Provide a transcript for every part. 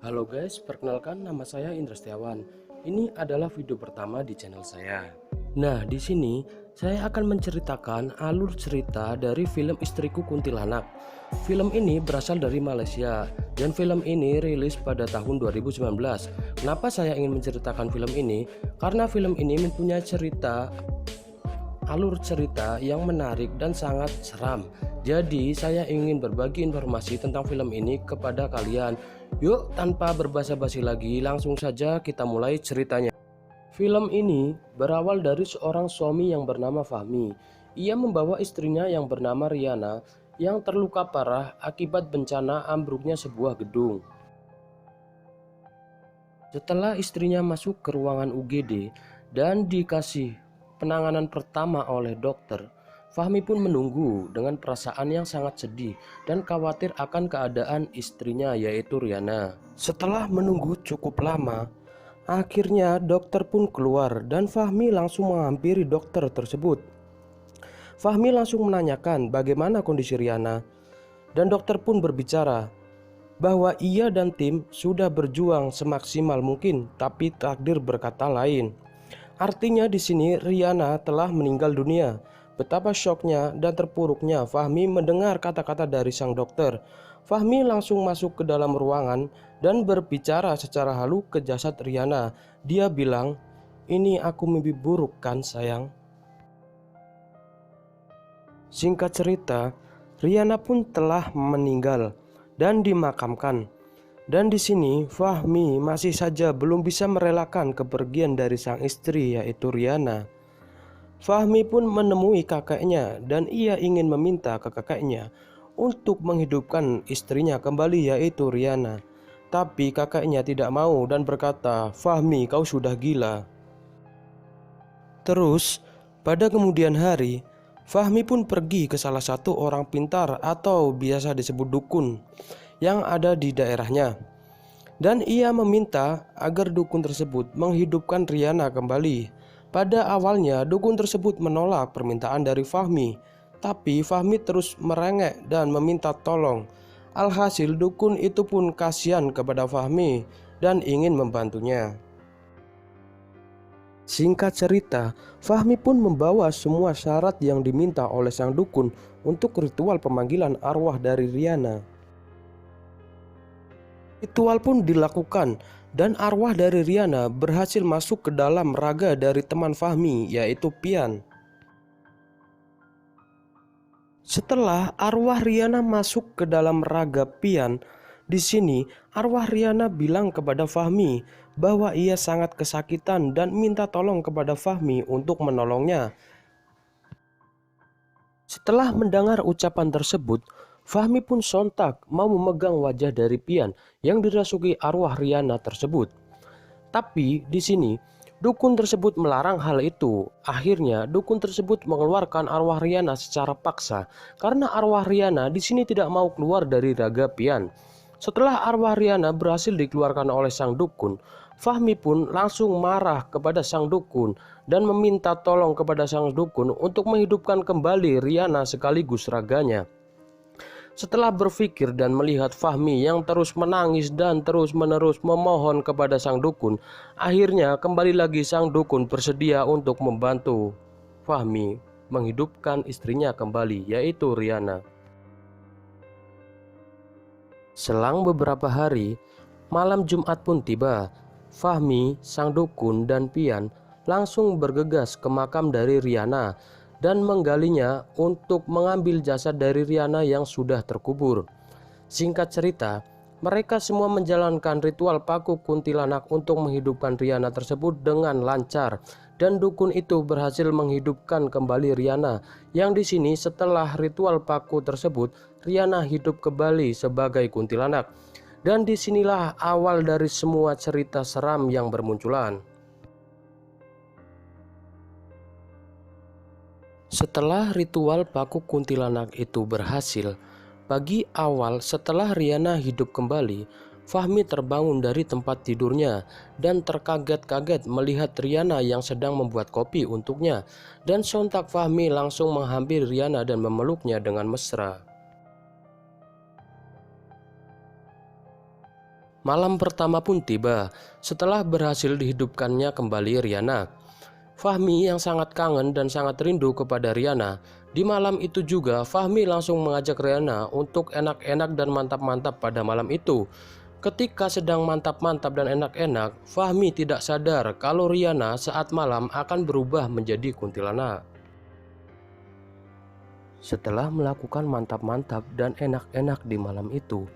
Halo guys, perkenalkan nama saya Indra Setiawan. Ini adalah video pertama di channel saya. Nah, di sini saya akan menceritakan alur cerita dari film Istriku Kuntilanak. Film ini berasal dari Malaysia dan film ini rilis pada tahun 2019. Kenapa saya ingin menceritakan film ini? Karena film ini mempunyai alur cerita yang menarik dan sangat seram. Jadi saya ingin berbagi informasi tentang film ini kepada kalian. Yuk, tanpa berbasa-basi lagi, langsung saja kita mulai ceritanya. Film ini berawal dari seorang suami yang bernama Fahmi. Ia membawa istrinya yang bernama Riana yang terluka parah akibat bencana ambruknya sebuah gedung. Setelah istrinya masuk ke ruangan UGD dan dikasih penanganan pertama oleh dokter, Fahmi pun menunggu dengan perasaan yang sangat sedih dan khawatir akan keadaan istrinya, yaitu Riana. Setelah menunggu cukup lama, akhirnya dokter pun keluar dan Fahmi langsung menghampiri dokter tersebut. Fahmi langsung menanyakan bagaimana kondisi Riana, dan dokter pun berbicara bahwa ia dan tim sudah berjuang semaksimal mungkin, tapi takdir berkata lain. Artinya di sini Riana telah meninggal dunia. Betapa syoknya dan terpuruknya Fahmi mendengar kata-kata dari sang dokter. Fahmi langsung masuk ke dalam ruangan dan berbicara secara halu ke jasad Riana. Dia bilang, "Ini aku mimpi buruk kan sayang?" Singkat cerita, Riana pun telah meninggal dan dimakamkan. Dan di sini Fahmi masih saja belum bisa merelakan kepergian dari sang istri, yaitu Riana. Fahmi pun menemui kakeknya dan ia ingin meminta ke kakeknya untuk menghidupkan istrinya kembali, yaitu Riana. Tapi kakeknya tidak mau dan berkata, "Fahmi, kau sudah gila." Terus pada kemudian hari, Fahmi pun pergi ke salah satu orang pintar atau biasa disebut dukun yang ada di daerahnya. Dan ia meminta agar dukun tersebut menghidupkan Riana kembali. Pada awalnya dukun tersebut menolak permintaan dari Fahmi, tapi Fahmi terus merengek dan meminta tolong. Alhasil dukun itu pun kasihan kepada Fahmi dan ingin membantunya. Singkat cerita, Fahmi pun membawa semua syarat yang diminta oleh sang dukun untuk ritual pemanggilan arwah dari Riana. Ritual pun dilakukan dan arwah dari Riana berhasil masuk ke dalam raga dari teman Fahmi, yaitu Pian. Setelah arwah Riana masuk ke dalam raga Pian, di sini arwah Riana bilang kepada Fahmi bahwa ia sangat kesakitan dan minta tolong kepada Fahmi untuk menolongnya. Setelah mendengar ucapan tersebut, Fahmi pun sontak mau memegang wajah dari Pian yang dirasuki arwah Riana tersebut. Tapi di sini dukun tersebut melarang hal itu. Akhirnya dukun tersebut mengeluarkan arwah Riana secara paksa karena arwah Riana di sini tidak mau keluar dari raga Pian. Setelah arwah Riana berhasil dikeluarkan oleh sang dukun, Fahmi pun langsung marah kepada sang dukun dan meminta tolong kepada sang dukun untuk menghidupkan kembali Riana sekaligus raganya. Setelah berpikir dan melihat Fahmi yang terus menangis dan terus-menerus memohon kepada sang dukun, akhirnya kembali lagi sang dukun bersedia untuk membantu Fahmi menghidupkan istrinya kembali, yaitu Riana. Selang beberapa hari, malam Jumat pun tiba. Fahmi, sang dukun, dan Pian langsung bergegas ke makam dari Riana dan menggalinya untuk mengambil jasad dari Riana yang sudah terkubur. Singkat cerita, mereka semua menjalankan ritual paku kuntilanak untuk menghidupkan Riana tersebut dengan lancar, dan dukun itu berhasil menghidupkan kembali Riana. Yang di sini setelah ritual paku tersebut, Riana hidup kembali sebagai kuntilanak. Dan disinilah awal dari semua cerita seram yang bermunculan. Setelah ritual paku kuntilanak itu berhasil, pagi awal setelah Riana hidup kembali, Fahmi terbangun dari tempat tidurnya dan terkaget-kaget melihat Riana yang sedang membuat kopi untuknya. Dan sontak Fahmi langsung menghampiri Riana dan memeluknya dengan mesra. Malam pertama pun tiba. Setelah berhasil dihidupkannya kembali Riana, Fahmi yang sangat kangen dan sangat rindu kepada Riana. Di malam itu juga Fahmi langsung mengajak Riana untuk enak-enak dan mantap-mantap pada malam itu. Ketika sedang mantap-mantap dan enak-enak, Fahmi tidak sadar kalau Riana saat malam akan berubah menjadi kuntilanak. Setelah melakukan mantap-mantap dan enak-enak di malam itu,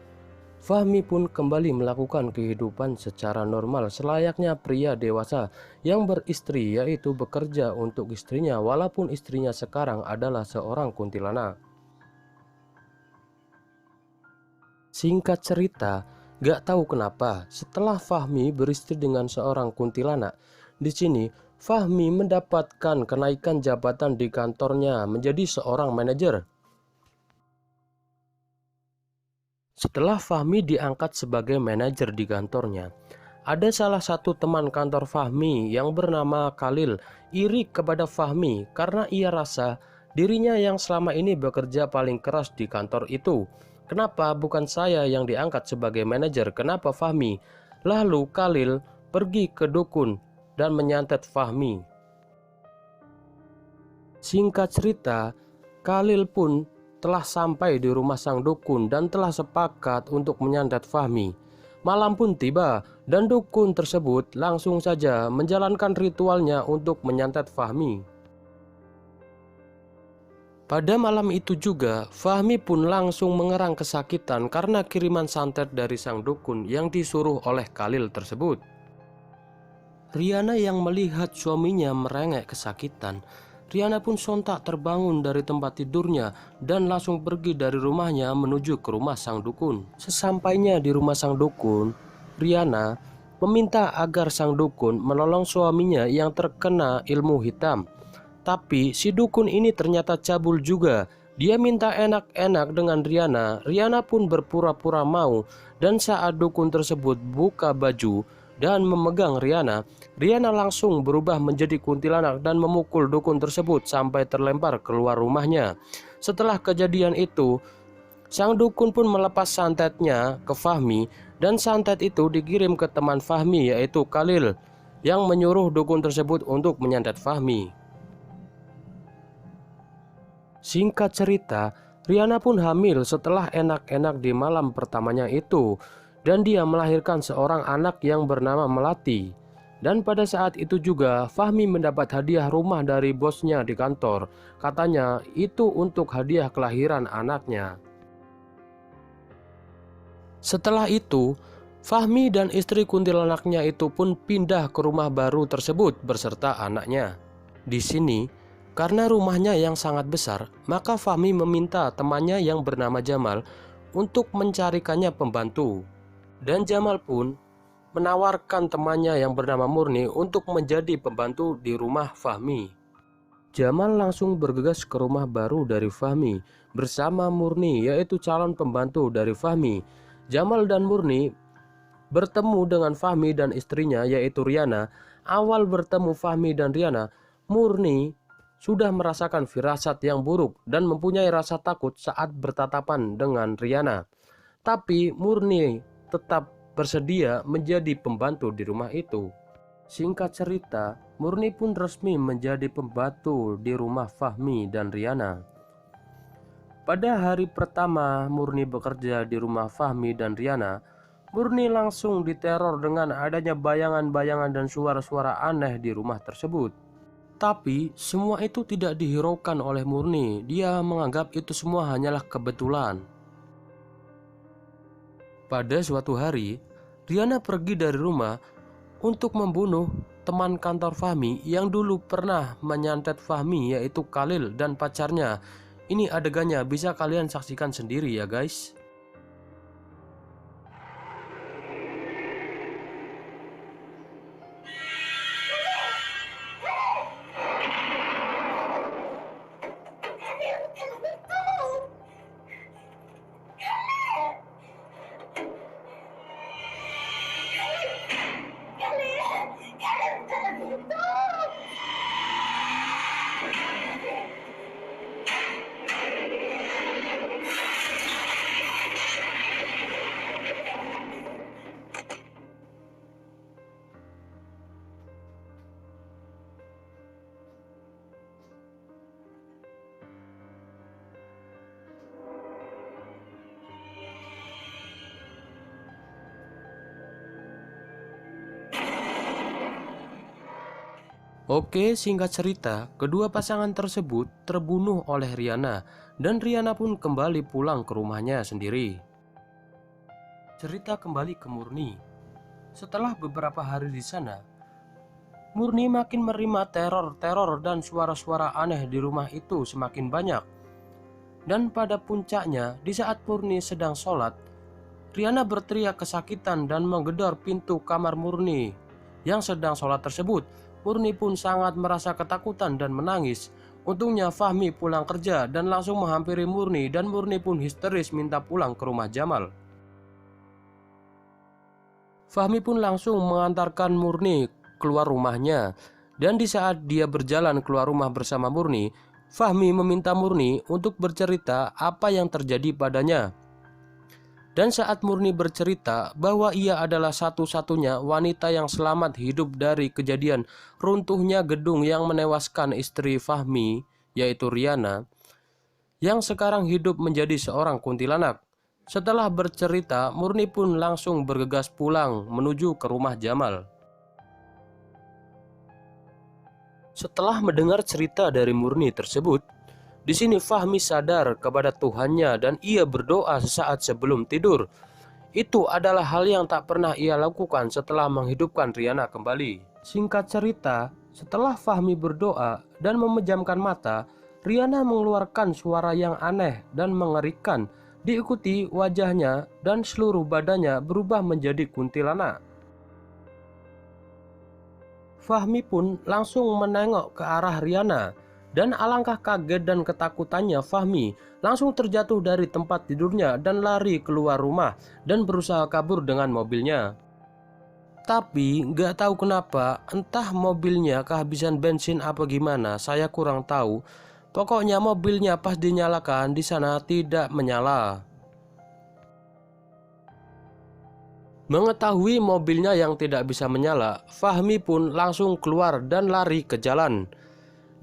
Fahmi pun kembali melakukan kehidupan secara normal selayaknya pria dewasa yang beristri, yaitu bekerja untuk istrinya walaupun istrinya sekarang adalah seorang kuntilanak. Singkat cerita, gak tahu kenapa setelah Fahmi beristri dengan seorang kuntilanak, di sini Fahmi mendapatkan kenaikan jabatan di kantornya menjadi seorang manajer. Setelah Fahmi diangkat sebagai manajer di kantornya, ada salah satu teman kantor Fahmi yang bernama Khalil iri kepada Fahmi karena ia rasa dirinya yang selama ini bekerja paling keras di kantor itu. Kenapa bukan saya yang diangkat sebagai manajer? Kenapa Fahmi? Lalu Khalil pergi ke dukun dan menyantet Fahmi. Singkat cerita, Khalil pun telah sampai di rumah sang dukun dan telah sepakat untuk menyantet Fahmi. Malam pun tiba dan dukun tersebut langsung saja menjalankan ritualnya untuk menyantet Fahmi. Pada malam itu juga, Fahmi pun langsung mengerang kesakitan karena kiriman santet dari sang dukun yang disuruh oleh Khalil tersebut. Riana yang melihat suaminya merengek kesakitan, Riana pun sontak terbangun dari tempat tidurnya dan langsung pergi dari rumahnya menuju ke rumah sang dukun. Sesampainya di rumah sang dukun, Riana meminta agar sang dukun menolong suaminya yang terkena ilmu hitam. Tapi si dukun ini ternyata cabul juga. Dia minta enak-enak dengan Riana. Riana pun berpura-pura mau, dan saat dukun tersebut buka baju dan memegang Riana, Riana langsung berubah menjadi kuntilanak dan memukul dukun tersebut sampai terlempar keluar rumahnya. Setelah kejadian itu, sang dukun pun melepas santetnya ke Fahmi dan santet itu dikirim ke teman Fahmi, yaitu Khalil, yang menyuruh dukun tersebut untuk menyantet Fahmi. Singkat cerita, Riana pun hamil setelah enak-enak di malam pertamanya itu, dan dia melahirkan seorang anak yang bernama Melati. Dan pada saat itu juga Fahmi mendapat hadiah rumah dari bosnya di kantor. Katanya itu untuk hadiah kelahiran anaknya. Setelah itu, Fahmi dan istri kuntilanaknya itu pun pindah ke rumah baru tersebut beserta anaknya. Di sini, karena rumahnya yang sangat besar, maka Fahmi meminta temannya yang bernama Jamal untuk mencarikannya pembantu. Dan Jamal pun menawarkan temannya yang bernama Murni untuk menjadi pembantu di rumah Fahmi. Jamal langsung bergegas ke rumah baru dari Fahmi bersama Murni, yaitu calon pembantu dari Fahmi. Jamal dan Murni bertemu dengan Fahmi dan istrinya, yaitu Riana. Awal bertemu Fahmi dan Riana, Murni sudah merasakan firasat yang buruk dan mempunyai rasa takut saat bertatapan dengan Riana. Tapi Murni tetap bersedia menjadi pembantu di rumah itu. Singkat cerita, Murni pun resmi menjadi pembantu di rumah Fahmi dan Riana. Pada hari pertama Murni bekerja di rumah Fahmi dan Riana, Murni langsung diteror dengan adanya bayangan-bayangan dan suara-suara aneh di rumah tersebut. Tapi semua itu tidak dihiraukan oleh Murni. Dia menganggap itu semua hanyalah kebetulan. Pada suatu hari, Riana pergi dari rumah untuk membunuh teman kantor Fahmi yang dulu pernah menyantet Fahmi, yaitu Khalil dan pacarnya. Ini adegannya bisa kalian saksikan sendiri ya guys. Oke, singkat cerita, kedua pasangan tersebut terbunuh oleh Riana dan Riana pun kembali pulang ke rumahnya sendiri. Cerita kembali ke Murni. Setelah beberapa hari di sana, Murni makin menerima teror dan suara-suara aneh di rumah itu semakin banyak. Dan pada puncaknya, di saat Murni sedang sholat, Riana berteriak kesakitan dan menggedor pintu kamar Murni yang sedang sholat tersebut. Murni pun sangat merasa ketakutan dan menangis. Untungnya Fahmi pulang kerja dan langsung menghampiri Murni, dan Murni pun histeris minta pulang ke rumah Jamal. Fahmi pun langsung mengantarkan Murni keluar rumahnya, dan di saat dia berjalan keluar rumah bersama Murni, Fahmi meminta Murni untuk bercerita apa yang terjadi padanya. Dan saat Murni bercerita bahwa ia adalah satu-satunya wanita yang selamat hidup dari kejadian runtuhnya gedung yang menewaskan istri Fahmi, yaitu Riana, yang sekarang hidup menjadi seorang kuntilanak. Setelah bercerita, Murni pun langsung bergegas pulang menuju ke rumah Jamal. Setelah mendengar cerita dari Murni tersebut, di sini Fahmi sadar kepada Tuhannya dan ia berdoa sesaat sebelum tidur. Itu adalah hal yang tak pernah ia lakukan setelah menghidupkan Riana kembali. Singkat cerita, setelah Fahmi berdoa dan memejamkan mata, Riana mengeluarkan suara yang aneh dan mengerikan, diikuti wajahnya dan seluruh badannya berubah menjadi kuntilanak. Fahmi pun langsung menengok ke arah Riana, dan alangkah kaget dan ketakutannya Fahmi langsung terjatuh dari tempat tidurnya dan lari keluar rumah dan berusaha kabur dengan mobilnya. Tapi nggak tahu kenapa, entah mobilnya kehabisan bensin apa gimana, saya kurang tahu. Pokoknya mobilnya pas dinyalakan di sana tidak menyala. Mengetahui mobilnya yang tidak bisa menyala, Fahmi pun langsung keluar dan lari ke jalan.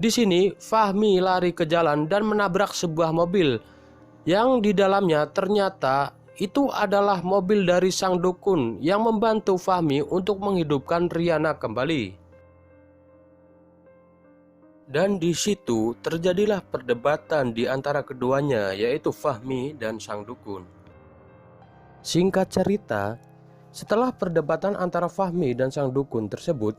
Di sini, Fahmi lari ke jalan dan menabrak sebuah mobil yang di dalamnya ternyata itu adalah mobil dari sang dukun yang membantu Fahmi untuk menghidupkan Riana kembali. Dan di situ terjadilah perdebatan di antara keduanya, yaitu Fahmi dan sang dukun. Singkat cerita, setelah perdebatan antara Fahmi dan sang dukun tersebut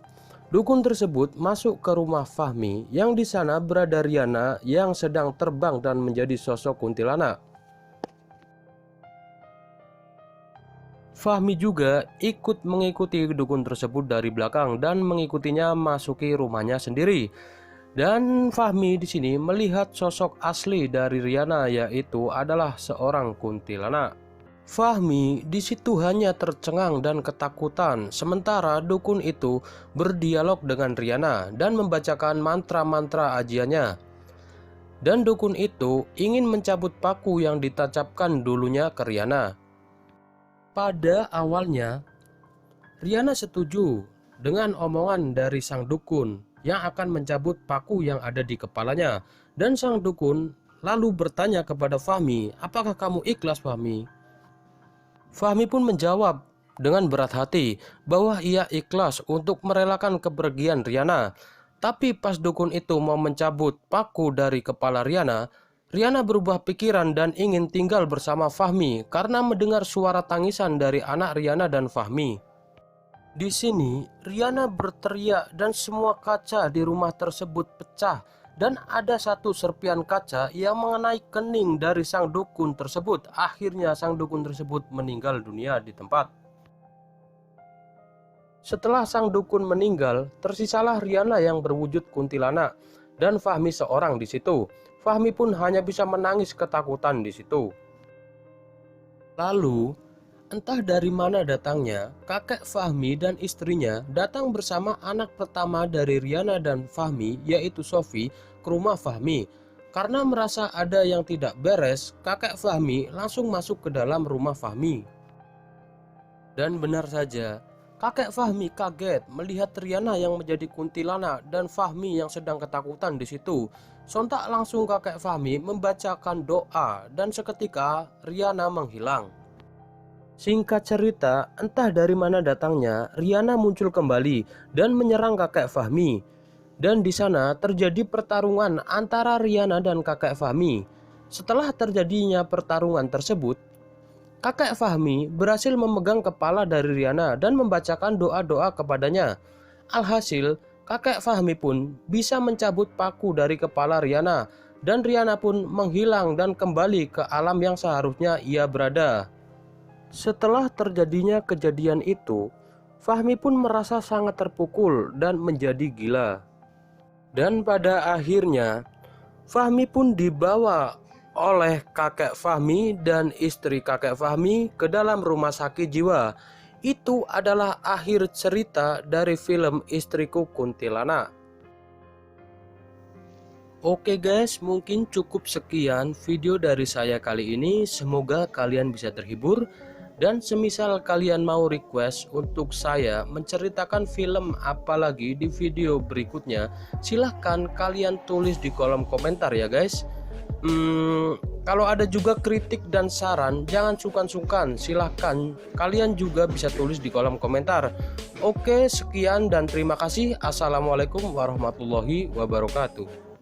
masuk ke rumah Fahmi yang di sana berada Riana yang sedang terbang dan menjadi sosok kuntilanak. Fahmi juga ikut mengikuti dukun tersebut dari belakang dan mengikutinya masuki rumahnya sendiri. Dan Fahmi di sini melihat sosok asli dari Riana, yaitu adalah seorang kuntilanak. Fahmi di situ hanya tercengang dan ketakutan, sementara dukun itu berdialog dengan Riana dan membacakan mantra-mantra ajiannya. Dan dukun itu ingin mencabut paku yang ditancapkan dulunya ke Riana. Pada awalnya, Riana setuju dengan omongan dari sang dukun yang akan mencabut paku yang ada di kepalanya. Dan sang dukun lalu bertanya kepada Fahmi, "Apakah kamu ikhlas, Fahmi?" Fahmi pun menjawab dengan berat hati bahwa ia ikhlas untuk merelakan kepergian Riana. Tapi pas dukun itu mau mencabut paku dari kepala Riana, Riana berubah pikiran dan ingin tinggal bersama Fahmi karena mendengar suara tangisan dari anak Riana dan Fahmi. Di sini Riana berteriak dan semua kaca di rumah tersebut pecah. Dan ada satu serpian kaca yang mengenai kening dari sang dukun tersebut. Akhirnya sang dukun tersebut meninggal dunia di tempat. Setelah sang dukun meninggal, tersisalah Riana yang berwujud kuntilanak dan Fahmi seorang di situ. Fahmi pun hanya bisa menangis ketakutan di situ. Lalu, entah dari mana datangnya, kakek Fahmi dan istrinya datang bersama anak pertama dari Riana dan Fahmi, yaitu Sofi, ke rumah Fahmi. Karena merasa ada yang tidak beres, kakek Fahmi langsung masuk ke dalam rumah Fahmi. Dan benar saja, kakek Fahmi kaget melihat Riana yang menjadi kuntilanak dan Fahmi yang sedang ketakutan di situ. Sontak langsung kakek Fahmi membacakan doa dan seketika Riana menghilang. Singkat cerita, entah dari mana datangnya, Riana muncul kembali dan menyerang kakek Fahmi. dan di sana terjadi pertarungan antara Riana dan kakek Fahmi. Setelah terjadinya pertarungan tersebut, kakek Fahmi berhasil memegang kepala dari Riana dan membacakan doa-doa kepadanya. Alhasil, kakek Fahmi pun bisa mencabut paku dari kepala Riana, dan Riana pun menghilang dan kembali ke alam yang seharusnya ia berada. Setelah terjadinya kejadian itu, Fahmi pun merasa sangat terpukul dan menjadi gila. Dan pada akhirnya, Fahmi pun dibawa oleh kakek Fahmi dan istri kakek Fahmi ke dalam rumah sakit jiwa. Itu adalah akhir cerita dari film Istriku Kuntilanak. Oke guys, mungkin cukup sekian video dari saya kali ini. Semoga kalian bisa terhibur. Dan semisal kalian mau request untuk saya menceritakan film apa lagi di video berikutnya, silahkan kalian tulis di kolom komentar ya guys. Kalau ada juga kritik dan saran, jangan sungkan-sungkan, silahkan kalian juga bisa tulis di kolom komentar. Oke, sekian dan terima kasih. Assalamualaikum warahmatullahi wabarakatuh.